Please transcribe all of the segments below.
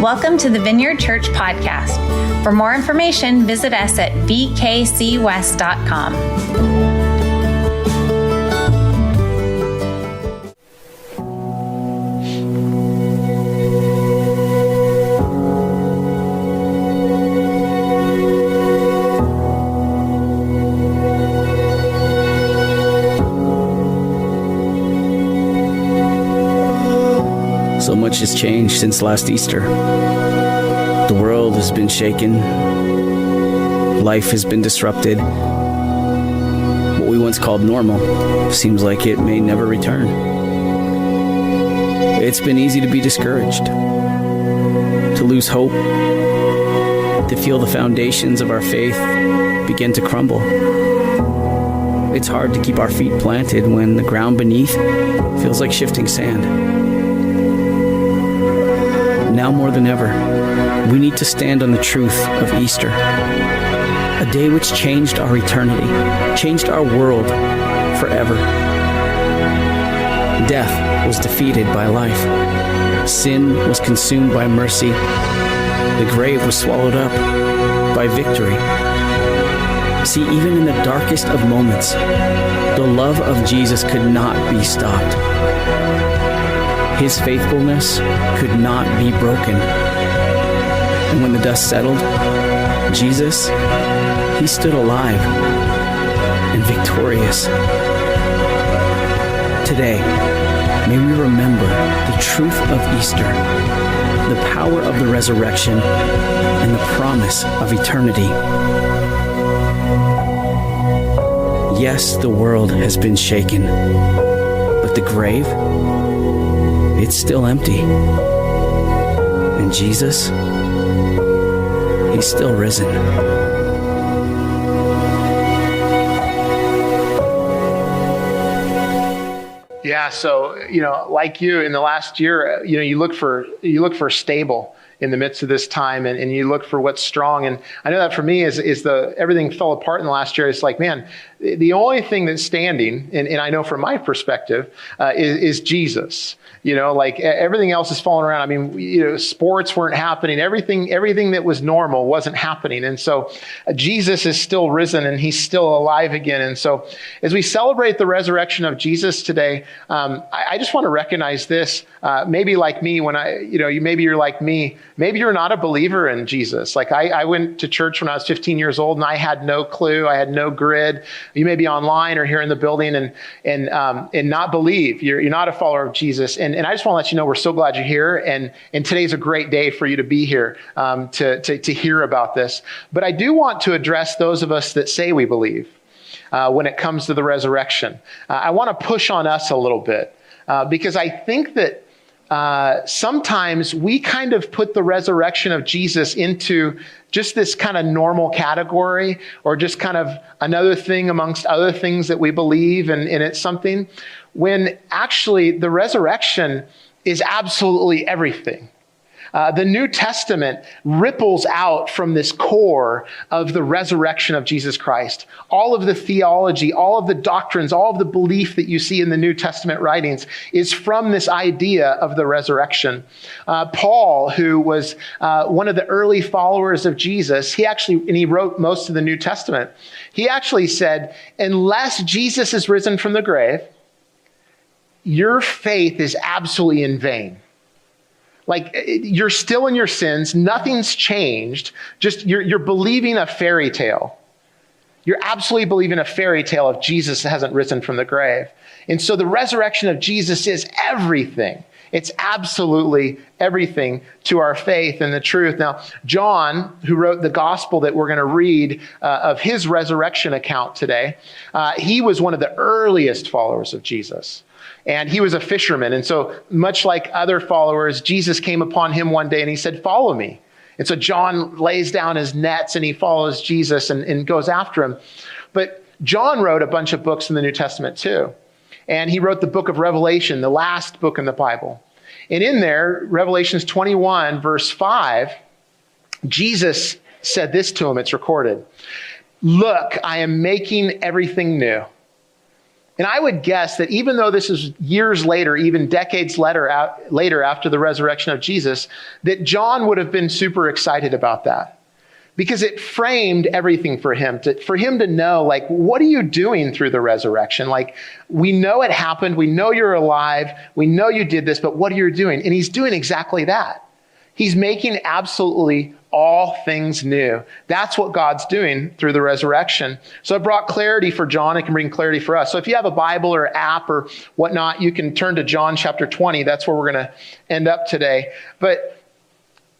Welcome to the Vineyard Church podcast. For more information, visit us at vkcwest.com. So much has changed since last Easter. The world has been shaken. Life has been disrupted. What we once called normal seems like it may never return. It's been easy to be discouraged, to lose hope, to feel the foundations of our faith begin to crumble. It's hard to keep our feet planted when the ground beneath feels like shifting sand. Now more than ever, we need to stand on the truth of Easter, a day which changed our eternity, changed our world forever. Death was defeated by life. Sin was consumed by mercy. The grave was swallowed up by victory. See, even in the darkest of moments, the love of Jesus could not be stopped. His faithfulness could not be broken. And when the dust settled, Jesus, he stood alive and victorious. Today, may we remember the truth of Easter, the power of the resurrection, and the promise of eternity. Yes, the world has been shaken, but the grave, it's still empty. And Jesus, he's still risen. Yeah, so, like you in the last year, you look for stable in the midst of this time, and you look for what's strong. And I know that for me is everything fell apart in the last year. It's like, man, the only thing that's standing, and I know from my perspective, is Jesus. Like everything else is falling around. I mean, sports weren't happening. Everything that was normal wasn't happening. And so Jesus is still risen and he's still alive again. And so as we celebrate the resurrection of Jesus today, I just want to recognize this. Maybe like me, maybe you're like me, maybe you're not a believer in Jesus. Like I went to church when I was 15 years old and I had no clue. I had no grid. You may be online or here in the building and not believe. You're not a follower of Jesus. And I just want to let you know, we're so glad you're here. And today's a great day for you to be here to hear about this. But I do want to address those of us that say we believe when it comes to the resurrection. I want to push on us a little bit because I think that sometimes we kind of put the resurrection of Jesus into just this kind of normal category or just kind of another thing amongst other things that we believe, and it's something, when actually the resurrection is absolutely everything. The New Testament ripples out from this core of the resurrection of Jesus Christ. All of the theology, all of the doctrines, all of the belief that you see in the New Testament writings is from this idea of the resurrection. Paul, who was one of the early followers of Jesus, he wrote most of the New Testament. He actually said, unless Jesus is risen from the grave, your faith is absolutely in vain. Like, you're still in your sins. Nothing's changed. Just you're believing a fairy tale. You're absolutely believing a fairy tale if Jesus hasn't risen from the grave. And so the resurrection of Jesus is everything. It's absolutely everything to our faith and the truth. Now, John, who wrote the gospel that we're going to read of his resurrection account today, he was one of the earliest followers of Jesus. And he was a fisherman. And so much like other followers, Jesus came upon him one day and he said, "Follow me." And so John lays down his nets and he follows Jesus and goes after him. But John wrote a bunch of books in the New Testament too. And he wrote the book of Revelation, the last book in the Bible. And in there, Revelations 21, verse 5, Jesus said this to him, it's recorded. "Look, I am making everything new." And I would guess that even though this is years later, even decades later after the resurrection of Jesus, that John would have been super excited about that because it framed everything for him to know, like, what are you doing through the resurrection? Like, we know it happened. We know you're alive. We know you did this, but what are you doing? And he's doing exactly that. He's making absolutely all things new. That's what God's doing through the resurrection. So it brought clarity for John. It can bring clarity for us. So if you have a Bible or app or whatnot, you can turn to John chapter 20. That's where we're going to end up today. But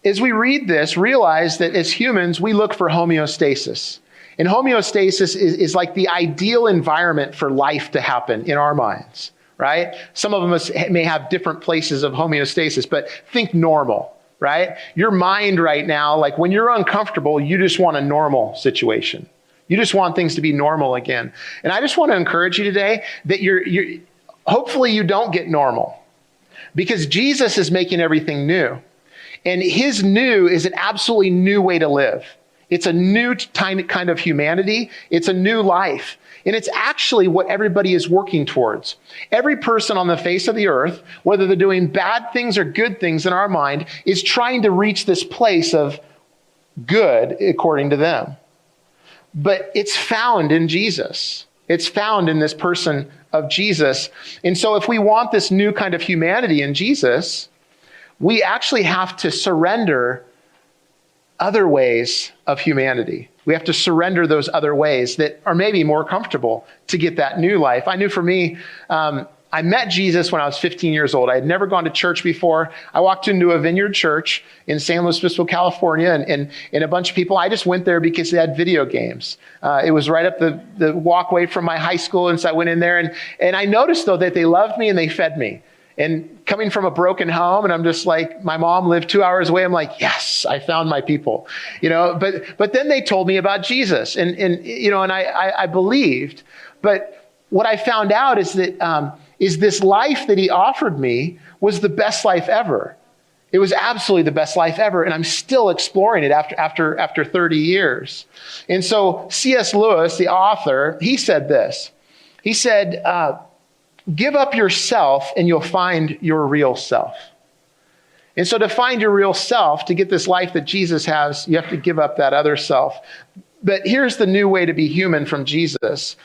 as we read this, realize that as humans, we look for homeostasis. And homeostasis is like the ideal environment for life to happen in our minds, right? Some of us may have different places of homeostasis, but think normal. Right? Your mind right now, like when you're uncomfortable, you just want a normal situation. You just want things to be normal again. And I just want to encourage you today that hopefully you don't get normal because Jesus is making everything new. And his new is an absolutely new way to live. It's a new kind of humanity. It's a new life. And it's actually what everybody is working towards. Every person on the face of the earth, whether they're doing bad things or good things in our mind, is trying to reach this place of good according to them. But it's found in Jesus. It's found in this person of Jesus. And so if we want this new kind of humanity in Jesus, we actually have to surrender other ways of humanity. We have to surrender those other ways that are maybe more comfortable to get that new life. I knew for me, I met Jesus when I was 15 years old. I had never gone to church before. I walked into a Vineyard Church in San Luis Obispo, California, and a bunch of people. I just went there because they had video games. It was right up the walkway from my high school, and so I went in there. And I noticed, though, that they loved me and they fed me. And coming from a broken home, and I'm just like, my mom lived 2 hours away. I'm like, yes, I found my people, but then they told me about Jesus and I believed. But what I found out is that, is this life that he offered me was the best life ever. It was absolutely the best life ever. And I'm still exploring it after 30 years. And so C.S. Lewis, the author, he said this. He said, give up yourself and you'll find your real self. And so to find your real self, to get this life that Jesus has, you have to give up that other self. But here's the new way to be human from Jesus.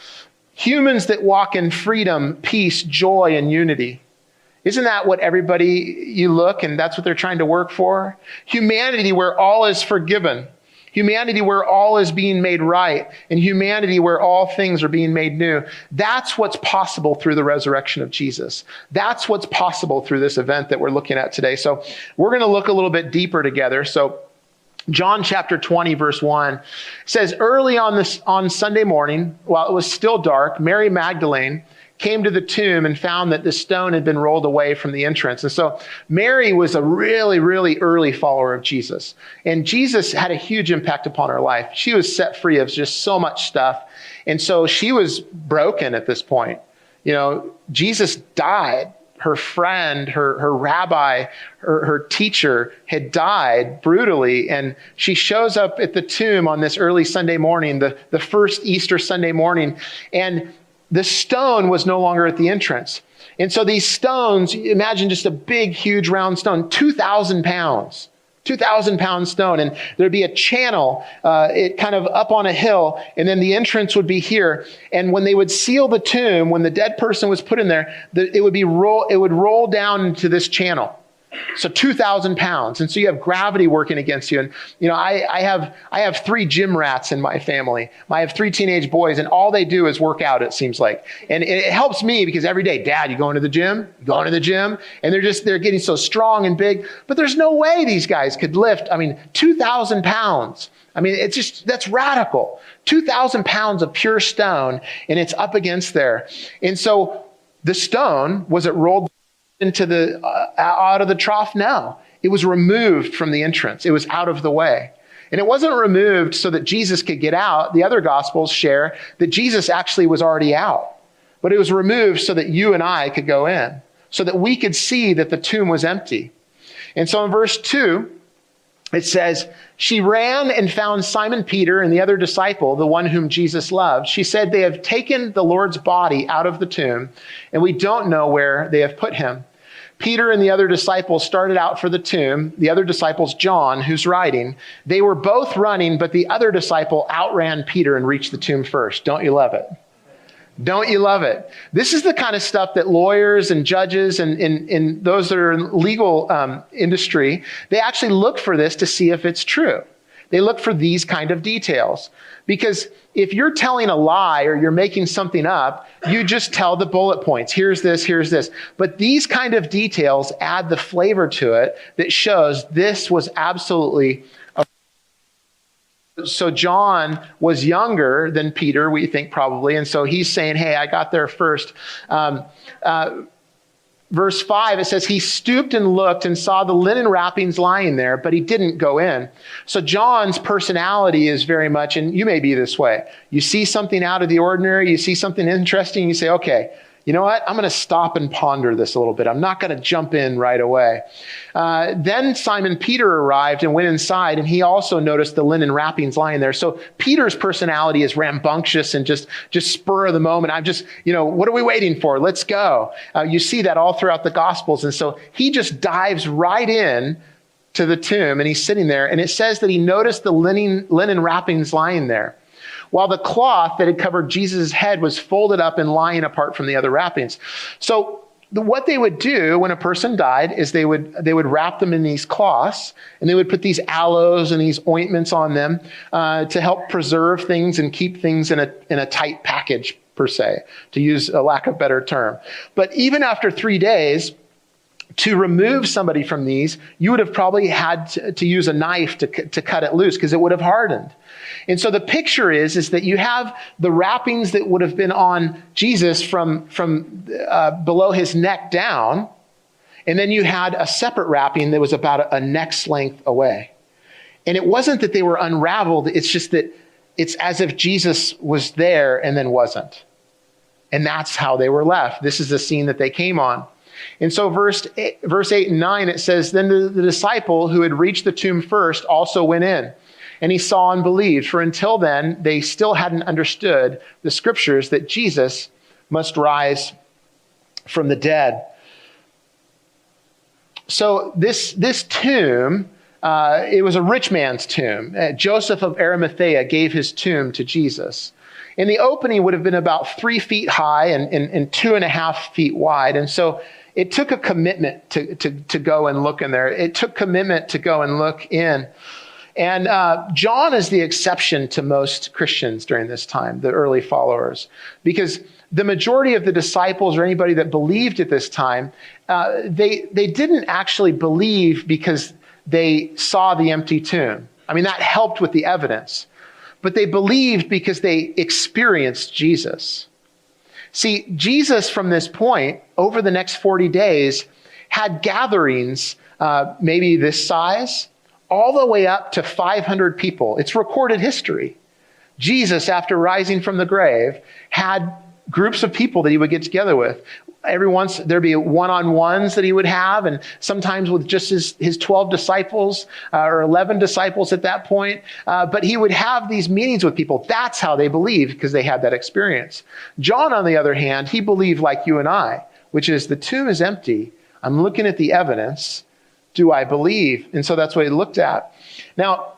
Humans that walk in freedom, peace, joy, and unity. Isn't that what everybody you look and that's what they're trying to work for? Humanity where all is forgiven. Humanity where all is being made right, and humanity where all things are being made new. That's what's possible through the resurrection of Jesus. That's what's possible through this event that we're looking at today. So we're going to look a little bit deeper together. So John chapter 20, verse 1 says, early on Sunday morning, while it was still dark, Mary Magdalene came to the tomb and found that the stone had been rolled away from the entrance. And so Mary was a really, really early follower of Jesus. And Jesus had a huge impact upon her life. She was set free of just so much stuff. And so she was broken at this point. Jesus died. Her friend, her rabbi, her teacher had died brutally. And she shows up at the tomb on this early Sunday morning, the first Easter Sunday morning. And the stone was no longer at the entrance. And so these stones, imagine just a big, huge round stone, 2,000 pounds. 2,000-pound stone, and there'd be a channel, it kind of up on a hill, and then the entrance would be here. And when they would seal the tomb, when the dead person was put in there, it would roll down into this channel. So 2,000 pounds. And so you have gravity working against you. And, I have 3 gym rats in my family. I have 3 teenage boys, and all they do is work out, it seems like. And it helps me because every day, Dad, you going to the gym? You going to the gym? And they're getting so strong and big. But there's no way these guys could lift, 2,000 pounds. That's radical. 2,000 pounds of pure stone, and it's up against there. And so the stone, was it rolled into out of the trough? No, it was removed from the entrance. It was out of the way. And it wasn't removed so that Jesus could get out. The other gospels share that Jesus actually was already out, but it was removed so that you and I could go in, so that we could see that the tomb was empty. And so in verse 2, it says, she ran and found Simon Peter and the other disciple, the one whom Jesus loved. She said, they have taken the Lord's body out of the tomb, and we don't know where they have put him. Peter and the other disciples started out for the tomb. The other disciple's John, who's riding. They were both running, but the other disciple outran Peter and reached the tomb first. Don't you love it? Don't you love it? This is the kind of stuff that lawyers and judges and those that are in legal industry, they actually look for this to see if it's true. They look for these kind of details. Because if you're telling a lie or you're making something up, you just tell the bullet points. Here's this, here's this. But these kind of details add the flavor to it that shows this was absolutely. So John was younger than Peter, we think probably. And so he's saying, hey, I got there first. Verse 5, it says, he stooped and looked and saw the linen wrappings lying there, but he didn't go in. So John's personality is very much, and you may be this way. You see something out of the ordinary, you see something interesting, you say, okay, you know what? I'm going to stop and ponder this a little bit. I'm not going to jump in right away. Then Simon Peter arrived and went inside, and he also noticed the linen wrappings lying there. So Peter's personality is rambunctious and just spur of the moment. I'm just, what are we waiting for? Let's go. You see that all throughout the Gospels. And so he just dives right in to the tomb, and he's sitting there. And it says that he noticed the linen wrappings lying there, while the cloth that had covered Jesus' head was folded up and lying apart from the other wrappings. So what they would do when a person died is they would wrap them in these cloths, and they would put these aloes and these ointments on them to help preserve things and keep things in a tight package, per se, to use a lack of better term. But even after 3 days, to remove somebody from these, you would have probably had to use a knife to cut it loose because it would have hardened. And so the picture is that you have the wrappings that would have been on Jesus from below his neck down, and then you had a separate wrapping that was about a neck's length away. And it wasn't that they were unraveled, it's just that it's as if Jesus was there and then wasn't. And that's how they were left. This is the scene that they came on. And so verse 8 and 9, it says, then the disciple who had reached the tomb first also went in, and he saw and believed. For until then, they still hadn't understood the scriptures that Jesus must rise from the dead. So this tomb, it was a rich man's tomb. Joseph of Arimathea gave his tomb to Jesus. And the opening would have been about 3 feet high and 2.5 feet wide. And so it took a commitment to go and look in there. It took commitment to go and look in. And John is the exception to most Christians during this time, the early followers, because the majority of the disciples or anybody that believed at this time, they didn't actually believe because they saw the empty tomb. I mean, that helped with the evidence. But they believed because they experienced Jesus. See, Jesus from this point, over the next 40 days, had gatherings, maybe this size, all the way up to 500 people. It's recorded history. Jesus, after rising from the grave, had groups of people that he would get together with. Every once there'd be one-on-ones that he would have, and sometimes with just his 12 disciples or 11 disciples at that point. But he would have these meetings with people. That's how they believed, because they had that experience. John, on the other hand, he believed like you and I, which is the tomb is empty. I'm looking at the evidence. Do I believe? And so that's what he looked at. Now,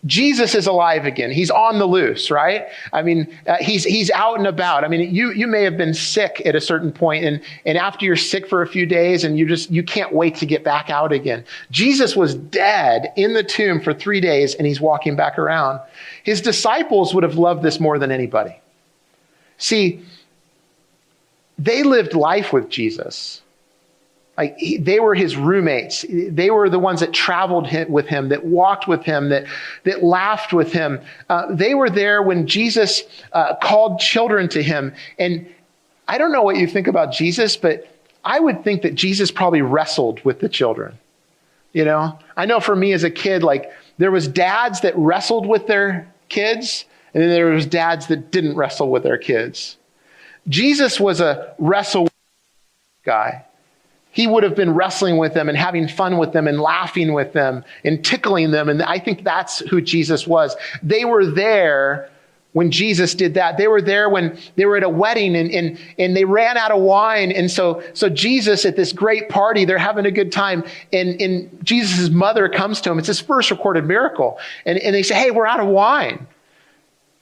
Jesus is alive again. He's on the loose, right? I mean, he's out and about. I mean, you may have been sick at a certain point, and after you're sick for a few days and you can't wait to get back out again. Jesus was dead in the tomb for 3 days, and he's walking back around. His disciples would have loved this more than anybody. See, they lived life with Jesus. Like they were his roommates. They were the ones that traveled with him, that walked with him, that laughed with him. They were there when Jesus called children to him. And I don't know what you think about Jesus, but I would think that Jesus probably wrestled with the children. I know for me as a kid, like there was dads that wrestled with their kids, and then there was dads that didn't wrestle with their kids. Jesus was a wrestle guy. he would have been wrestling with them and having fun with them and laughing with them and tickling them. And I think that's who Jesus was. They were there when Jesus did that. They were there when they were at a wedding and they ran out of wine. And so Jesus at this great party, they're having a good time. And Jesus' mother comes to him. It's his first recorded miracle. And they say, hey, we're out of wine.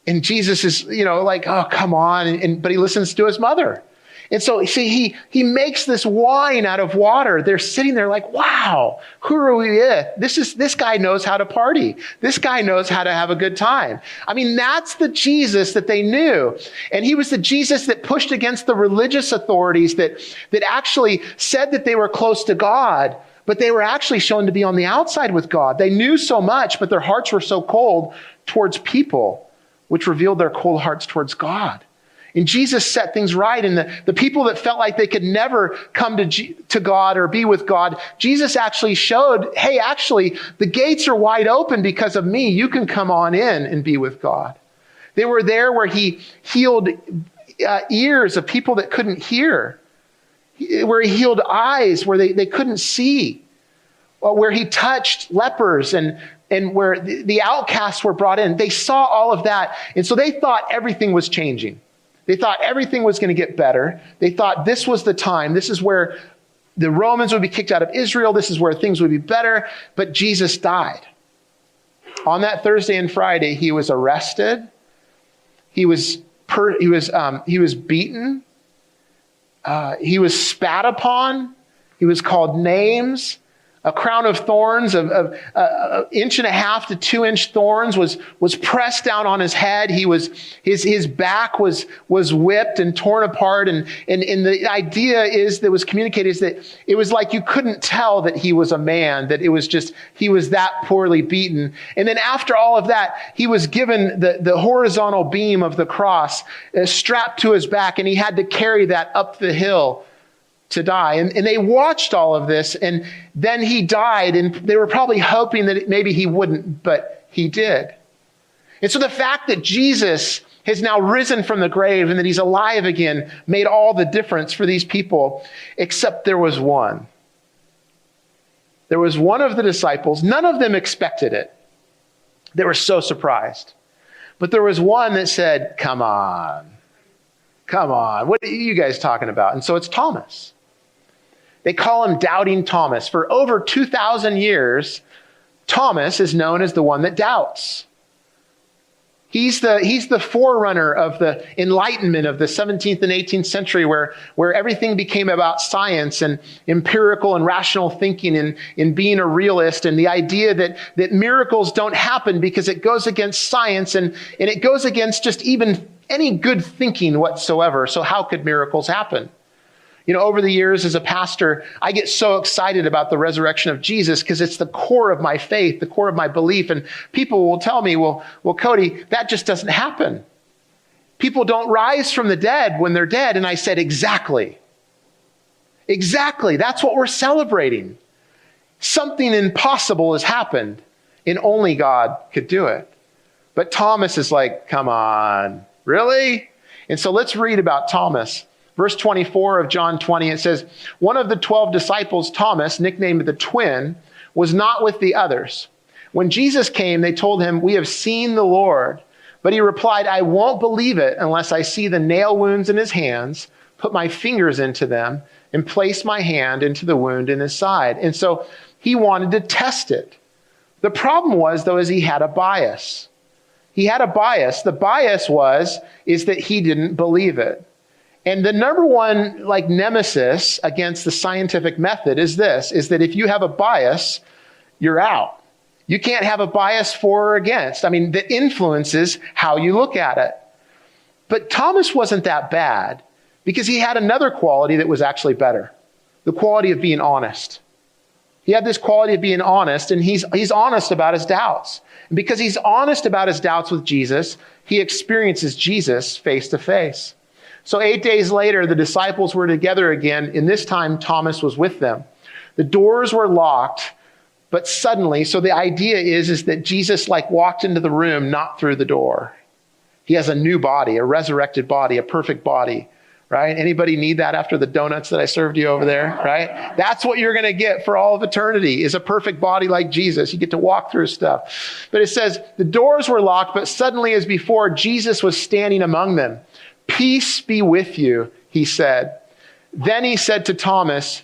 And Jesus is, like, oh, come on. But he listens to his mother. And so, see, he makes this wine out of water. They're sitting there like, wow, who are we with? This guy knows how to party. This guy knows how to have a good time. I mean, that's the Jesus that they knew. And he was the Jesus that pushed against the religious authorities that actually said that they were close to God, but they were actually shown to be on the outside with God. They knew so much, but their hearts were so cold towards people, which revealed their cold hearts towards God. And Jesus set things right. And the people that felt like they could never come to God or be with God, Jesus actually showed, hey, actually, the gates are wide open because of me. You can come on in and be with God. They were there where he healed ears of people that couldn't hear, where he healed eyes where they couldn't see, where he touched lepers and where the outcasts were brought in. They saw all of that. And so they thought everything was changing. They thought everything was going to get better. They thought this was the time. This is where the Romans would be kicked out of Israel. This is where things would be better. But Jesus died. On that Thursday and Friday, he was arrested. He was beaten. He was spat upon. He was called names. A crown of thorns of 1.5 inch to 2 inch thorns was pressed down on his head. His back was whipped and torn apart. And the idea that was communicated is that it was like you couldn't tell that he was a man, that it was just, he was that poorly beaten. And then after all of that, he was given the horizontal beam of the cross strapped to his back, and he had to carry that up the hill to die. And they watched all of this, and then he died, and they were probably hoping that maybe he wouldn't, but he did. And so the fact that Jesus has now risen from the grave and that he's alive again made all the difference for these people, except there was one. There was one of the disciples. None of them expected it. They were so surprised. But there was one that said, come on, what are you guys talking about? And so it's Thomas. They call him Doubting Thomas. For over 2,000 years, Thomas is known as the one that doubts. He's the forerunner of the Enlightenment of the 17th and 18th century where everything became about science and empirical and rational thinking and being a realist, and the idea that miracles don't happen because it goes against science and it goes against just even any good thinking whatsoever. So how could miracles happen? Over the years as a pastor, I get so excited about the resurrection of Jesus because it's the core of my faith, the core of my belief. And people will tell me, well, Cody, that just doesn't happen. People don't rise from the dead when they're dead. And I said, exactly. That's what we're celebrating. Something impossible has happened, and only God could do it. But Thomas is like, come on, really? And so let's read about Thomas. Verse 24 of John 20, it says, one of the 12 disciples, Thomas, nicknamed the twin, was not with the others. When Jesus came, they told him, we have seen the Lord. But he replied, I won't believe it unless I see the nail wounds in his hands, put my fingers into them, and place my hand into the wound in his side. And so he wanted to test it. The problem was, though, is he had a bias. The bias is that he didn't believe it. And the number one nemesis against the scientific method is that if you have a bias, you're out. You can't have a bias for or against. That influences how you look at it. But Thomas wasn't that bad because he had another quality that was actually better. The quality of being honest. He had this quality of being honest, and he's honest about his doubts. And because he's honest about his doubts with Jesus, he experiences Jesus face to face. So 8 days later, the disciples were together again, and this time Thomas was with them. The doors were locked, but suddenly, so the idea is that Jesus walked into the room, not through the door. He has a new body, a resurrected body, a perfect body, right? Anybody need that after the donuts that I served you over there, right? That's what you're going to get for all of eternity, is a perfect body like Jesus. You get to walk through stuff. But it says, the doors were locked, but suddenly as before, Jesus was standing among them. "Peace be with you," he said. Then he said to Thomas,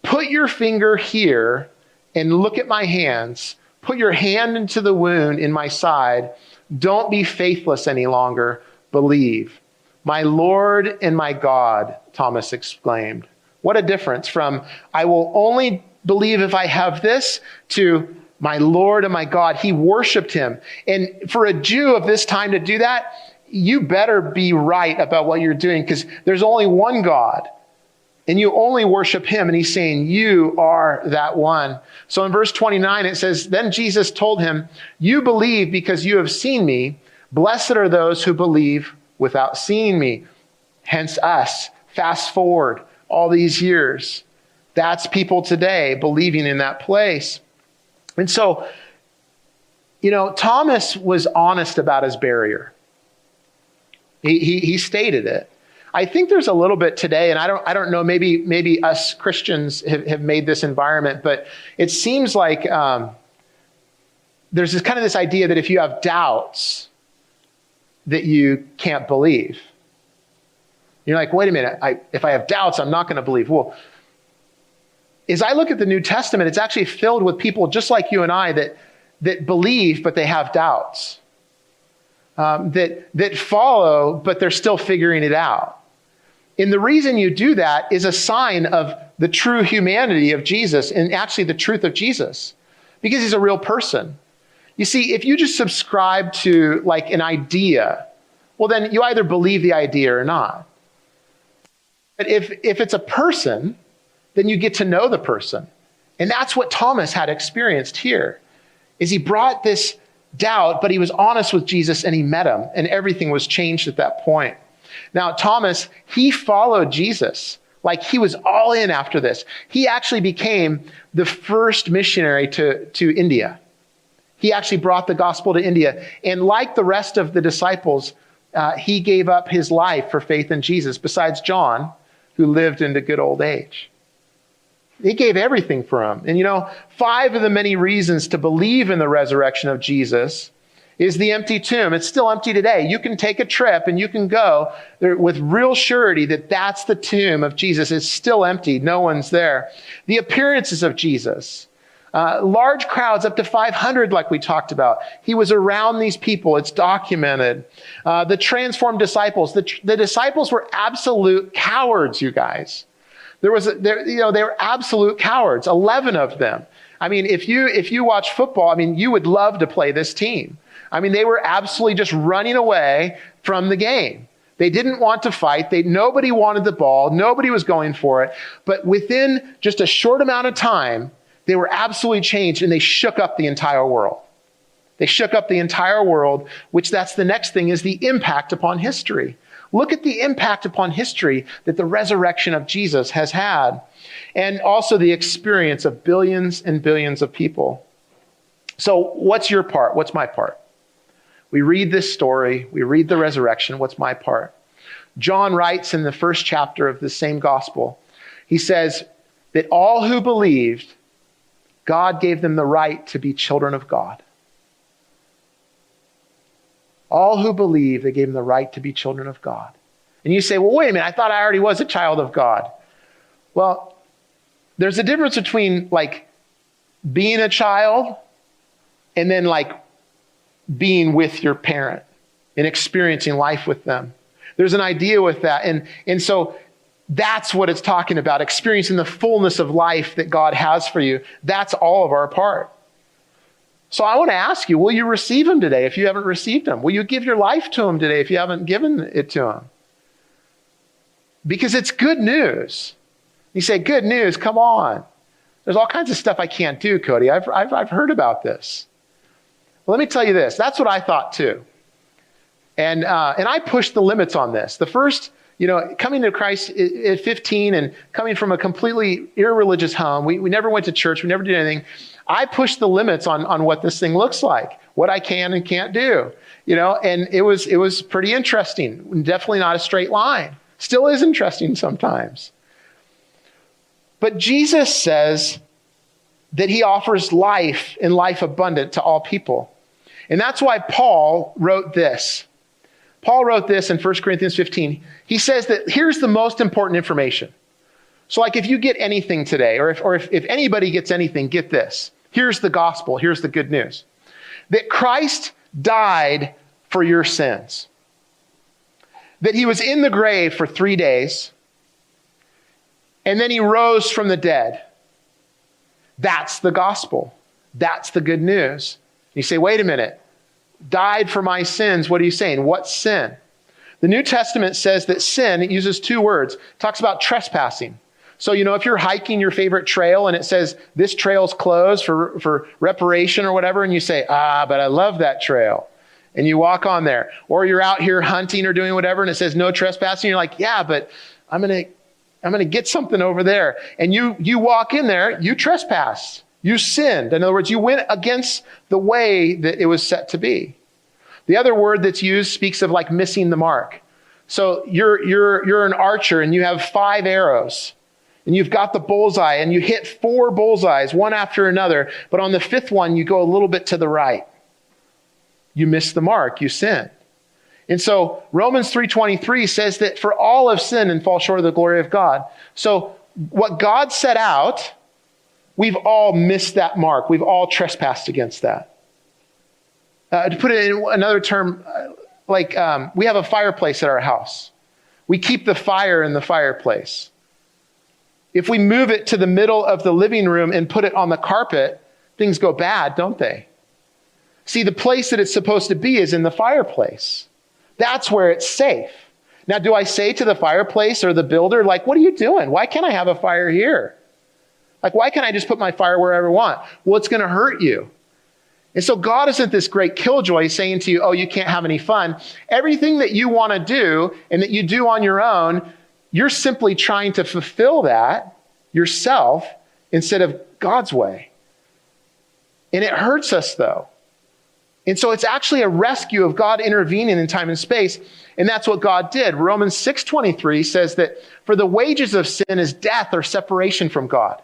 "Put your finger here and look at my hands. Put your hand into the wound in my side. Don't be faithless any longer. Believe." "My Lord and my God," Thomas exclaimed. What a difference from, "I will only believe if I have this," to "my Lord and my God." He worshiped him. And for a Jew of this time to do that, you better be right about what you're doing, because there's only one God and you only worship him. And he's saying, you are that one. So in verse 29, it says, "Then Jesus told him, 'You believe because you have seen me. Blessed are those who believe without seeing me.'" Hence us. Fast forward all these years. That's people today believing in that place. And so, Thomas was honest about his barrier. He stated it. I think there's a little bit today, and I don't know, maybe us Christians have made this environment, but it seems like there's this idea that if you have doubts, that you can't believe. You're like, wait a minute, if I have doubts, I'm not going to believe. Well, as I look at the New Testament, it's actually filled with people just like you and I that believe, but they have doubts. That follow, but they're still figuring it out. And the reason you do that is a sign of the true humanity of Jesus, and actually the truth of Jesus, because he's a real person. You see, if you just subscribe to like an idea, well, then you either believe the idea or not. But if it's a person, then you get to know the person. And that's what Thomas had experienced here, is he brought this doubt, but he was honest with Jesus and he met him, and everything was changed at that point. Now, Thomas, he followed Jesus. Like, he was all in after this. He actually became the first missionary to India. He actually brought the gospel to India. And like the rest of the disciples, he gave up his life for faith in Jesus, besides John, who lived into good old age. He gave everything for him. And 5 of the many reasons to believe in the resurrection of Jesus is the empty tomb. It's still empty today. You can take a trip and you can go there with real surety that that's the tomb of Jesus. It's still empty. No one's there. The appearances of Jesus. Large crowds, up to 500, like we talked about. He was around these people. It's documented. The transformed disciples. The disciples were absolute cowards, you guys. They were absolute cowards. 11 of them. I mean, if you watch football, you would love to play this team. They were absolutely just running away from the game. They didn't want to fight. Nobody wanted the ball. Nobody was going for it. But within just a short amount of time, they were absolutely changed, and they shook up the entire world. They shook up the entire world, which that's the next thing, is the impact upon history. Look at the impact upon history that the resurrection of Jesus has had, and also the experience of billions and billions of people. So what's your part? What's my part? We read this story. We read the resurrection. What's my part? John writes in the first chapter of the same gospel, he says that all who believed, God gave them the right to be children of God. All who believe, they gave them the right to be children of God. And you say, well, wait a minute, I thought I already was a child of God. Well, there's a difference between like being a child and then like being with your parent and experiencing life with them. There's an idea with that. And so that's what it's talking about, experiencing the fullness of life that God has for you. That's all of our part. So I want to ask you, will you receive him today if you haven't received him? Will you give your life to him today if you haven't given it to him? Because it's good news. You say, good news, come on. There's all kinds of stuff I can't do, Cody. I've heard about this. Well, let me tell you this. That's what I thought too. And I pushed the limits on this. The first, coming to Christ at 15 and coming from a completely irreligious home, we never went to church, we never did anything. I pushed the limits on what this thing looks like, what I can and can't do, and it was pretty interesting. Definitely not a straight line. Still is interesting sometimes. But Jesus says that he offers life and life abundant to all people. And that's why Paul wrote this. Paul wrote this in 1 Corinthians 15. He says that here's the most important information. So like if you get anything today, or if anybody gets anything, get this. Here's the gospel. Here's the good news. That Christ died for your sins. That he was in the grave for 3 days. And then he rose from the dead. That's the gospel. That's the good news. You say, wait a minute. Died for my sins. What are you saying? What sin? The New Testament says that sin, it uses 2 words. It talks about trespassing. So, if you're hiking your favorite trail and it says this trail's closed for reparation or whatever, and you say, but I love that trail. And you walk on there. Or you're out here hunting or doing whatever and it says no trespassing. You're like, yeah, but I'm going to get something over there. And you walk in there, you trespassed. You sinned. In other words, you went against the way that it was set to be. The other word that's used speaks of like missing the mark. So you're an archer and you have 5 arrows. And you've got the bullseye and you hit 4 bullseyes, one after another. But on the 5th one, you go a little bit to the right. You miss the mark. You sin. And so Romans 3:23 says that for all have sinned and fall short of the glory of God. So what God set out, we've all missed that mark. We've all trespassed against that. To put it in another term, we have a fireplace at our house. We keep the fire in the fireplace. If we move it to the middle of the living room and put it on the carpet, things go bad, don't they? See, the place that it's supposed to be is in the fireplace. That's where it's safe. Now, do I say to the fireplace or the builder, what are you doing? Why can't I have a fire here? Why can't I just put my fire wherever I want? Well, it's going to hurt you. And so God isn't this great killjoy saying to you, oh, you can't have any fun. Everything that you want to do and that you do on your own, you're simply trying to fulfill that yourself instead of God's way. And it hurts us, though. And so it's actually a rescue of God intervening in time and space. And that's what God did. Romans 6:23 says that for the wages of sin is death or separation from God.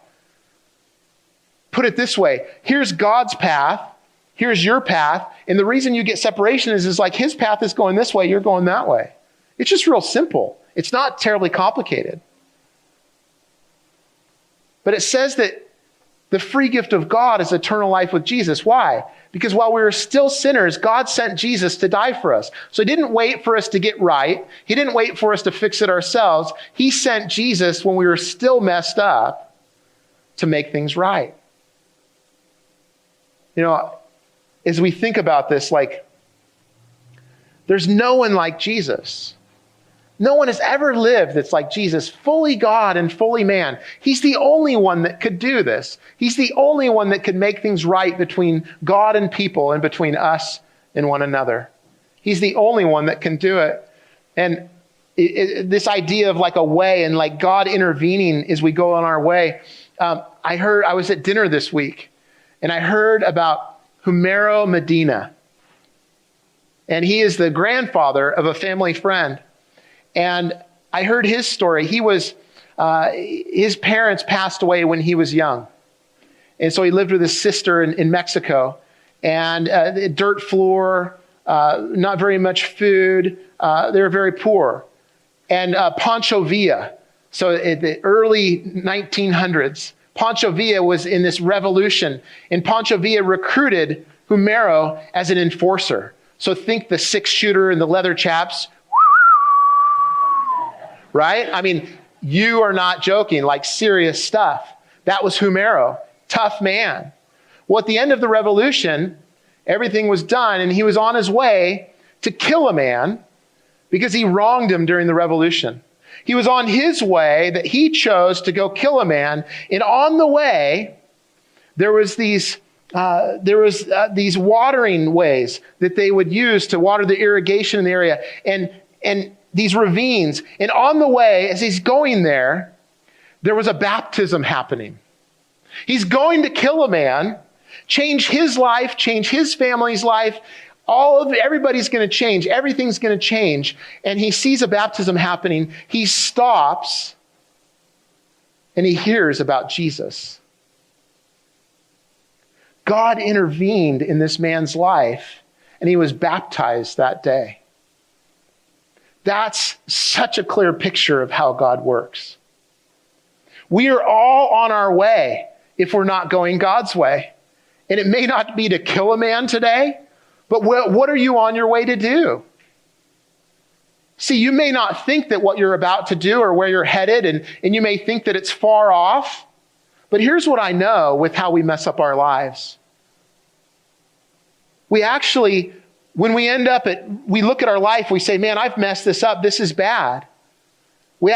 Put it this way. Here's God's path. Here's your path. And the reason you get separation is like his path is going this way. You're going that way. It's just real simple. It's not terribly complicated. But it says that the free gift of God is eternal life with Jesus. Why? Because while we were still sinners, God sent Jesus to die for us. So he didn't wait for us to get right. He didn't wait for us to fix it ourselves. He sent Jesus when we were still messed up to make things right. As we think about this, there's no one like Jesus. No one has ever lived that's like Jesus, fully God and fully man. He's the only one that could do this. He's the only one that could make things right between God and people and between us and one another. He's the only one that can do it. And this idea of a way and God intervening as we go on our way. I was at dinner this week and I heard about Humero Medina. And he is the grandfather of a family friend. And I heard his story. His parents passed away when he was young. And so he lived with his sister in Mexico. And dirt floor, not very much food. They were very poor. And Pancho Villa, so in the early 1900s, Pancho Villa was in this revolution. And Pancho Villa recruited Humero as an enforcer. So think the 6-shooter and the leather chaps. Right? I mean, you are not joking, serious stuff. That was Humero, tough man. Well, at the end of the revolution, everything was done and he was on his way to kill a man because he wronged him during the revolution. He was on his way that he chose to go kill a man. And on the way, there was these watering ways that they would use to water the irrigation in the area. And these ravines. And on the way, as he's going there was a baptism happening. He's going to kill a man, change his life, change his family's life, Everybody's going to change. Everything's going to change. And he sees a baptism happening. He stops and he hears about Jesus. God intervened in this man's life and he was baptized that day. That's such a clear picture of how God works. We are all on our way if we're not going God's way. And it may not be to kill a man today, but what are you on your way to do? See, you may not think that what you're about to do or where you're headed, and you may think that it's far off. But here's what I know with how we mess up our lives. We actually, when we look at our life, we say, man, I've messed this up. This is bad. We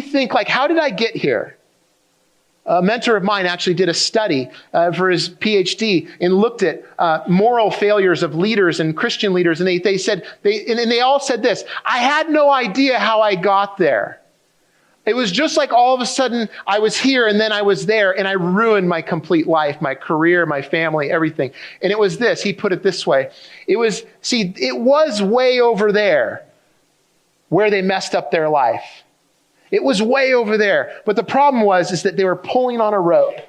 think like, how did I get here? A mentor of mine actually did a study for his PhD and looked at moral failures of leaders and Christian leaders. And they all said this: I had no idea how I got there. It was just like all of a sudden I was here and then I was there and I ruined my complete life, my career, my family, everything. And it was this, he put it this way. It was way over there where they messed up their life. It was way over there. But the problem is that they were pulling on a rope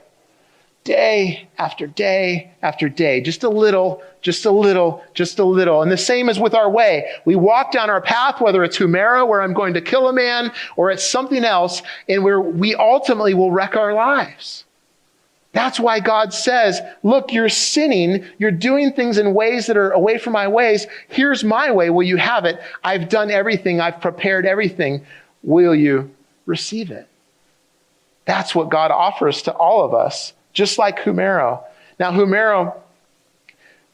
day after day after day, just a little, just a little, just a little. And the same as with our way. We walk down our path, whether it's Humera, where I'm going to kill a man, or it's something else, and we ultimately will wreck our lives. That's why God says, look, you're sinning. You're doing things in ways that are away from my ways. Here's my way. Will you have it? I've done everything. I've prepared everything. Will you receive it? That's what God offers to all of us, just like Humera. Now, Humera,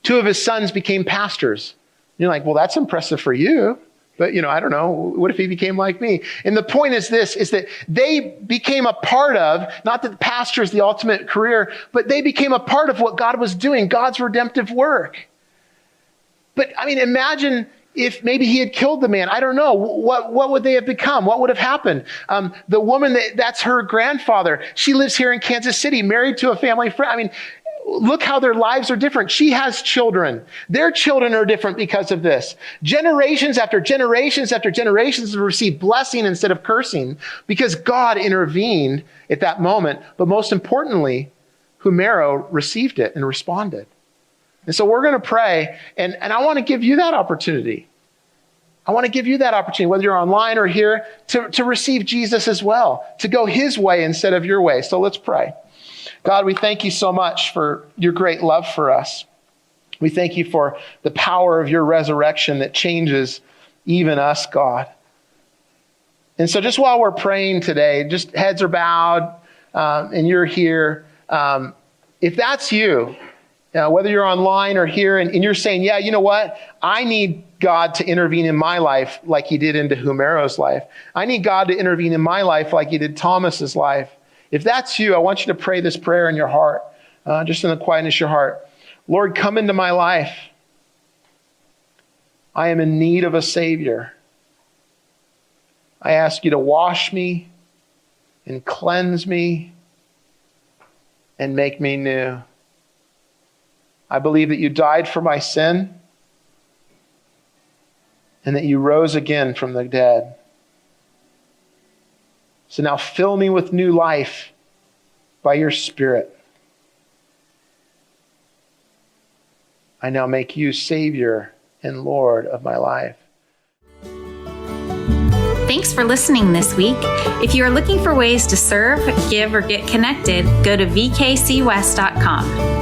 2 of his sons became pastors. You're like, well, that's impressive for you. But, I don't know. What if he became like me? And the point is this, is that they became a part of, not that pastor is the ultimate career, but they became a part of what God was doing, God's redemptive work. But, imagine if maybe he had killed the man. I don't know. What would they have become? What would have happened? The woman, that's her grandfather. She lives here in Kansas City, married to a family friend. Look how their lives are different. She has children. Their children are different because of this. Generations after generations after generations have received blessing instead of cursing because God intervened at that moment. But most importantly, Humera received it and responded. And so we're going to pray, and I want to give you that opportunity. I want to give you that opportunity, whether you're online or here, to receive Jesus as well, to go his way instead of your way. So let's pray. God, we thank you so much for your great love for us. We thank you for the power of your resurrection that changes even us, God. And so just while we're praying today, just heads are bowed, and you're here. If that's you, whether you're online or here, and you're saying, yeah, you know what? I need God to intervene in my life like he did into Humera's life. I need God to intervene in my life like he did Thomas's life. If that's you, I want you to pray this prayer in your heart, just in the quietness of your heart. Lord, come into my life. I am in need of a Savior. I ask you to wash me and cleanse me and make me new. I believe that you died for my sin and that you rose again from the dead. So now fill me with new life by your Spirit. I now make you Savior and Lord of my life. Thanks for listening this week. If you are looking for ways to serve, give, or get connected, go to vkcwest.com.